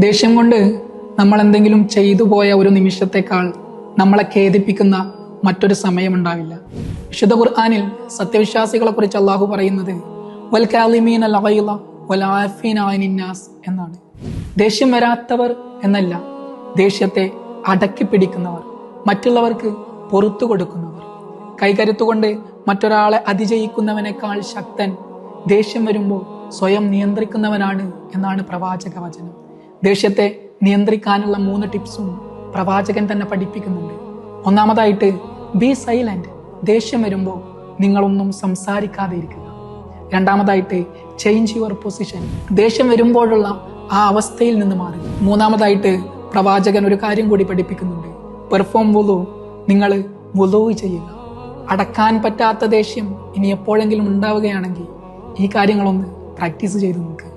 ദേഷ്യം കൊണ്ട് നമ്മൾ എന്തെങ്കിലും ചെയ്തു പോയ ഒരു നിമിഷത്തെക്കാൾ നമ്മളെ ഖേദിപ്പിക്കുന്ന മറ്റൊരു സമയമുണ്ടാവില്ല. വിശുദ്ധ ഖുർആനിൽ സത്യവിശ്വാസികളെ കുറിച്ച് അള്ളാഹു പറയുന്നത് വൽ കാളിമീനൽ ഗൈള വൽ ആഫീന അനിൻ നാസ് എന്നാണ്. ദേഷ്യം വരാത്തവർ എന്നല്ല, ദേഷ്യത്തെ അടക്കി പിടിക്കുന്നവർ, മറ്റുള്ളവർക്ക് പുറത്തു കൊടുക്കുന്നവർ. കൈകരുത്തുകൊണ്ട് മറ്റൊരാളെ അതിജയിക്കുന്നവനേക്കാൾ ശക്തൻ ദേഷ്യം വരുമ്പോൾ സ്വയം നിയന്ത്രിക്കുന്നവനാണ് എന്നാണ് പ്രവാചക വചനം. ദേഷ്യത്തെ നിയന്ത്രിക്കാനുള്ള 3 ടിപ്സും പ്രവാചകൻ തന്നെ പഠിപ്പിക്കുന്നുണ്ട്. ഒന്നാമതായിട്ട് ബി സൈലന്റ്. ദേഷ്യം വരുമ്പോൾ നിങ്ങളൊന്നും സംസാരിക്കാതെ ഇരിക്കുക. രണ്ടാമതായിട്ട് ചേഞ്ച് യുവർ പൊസിഷൻ. ദേഷ്യം വരുമ്പോഴുള്ള ആ അവസ്ഥയിൽ നിന്ന് മാറുക. മൂന്നാമതായിട്ട് പ്രവാചകൻ ഒരു കാര്യം കൂടി പഠിപ്പിക്കുന്നുണ്ട്. പെർഫോം വുളു. നിങ്ങൾ വുളു ചെയ്യുക. അടക്കാൻ പറ്റാത്ത ദേഷ്യം ഇനി എപ്പോഴെങ്കിലും ഉണ്ടാവുകയാണെങ്കിൽ ഈ കാര്യങ്ങളൊന്ന് പ്രാക്ടീസ് ചെയ്ത് നോക്കുക.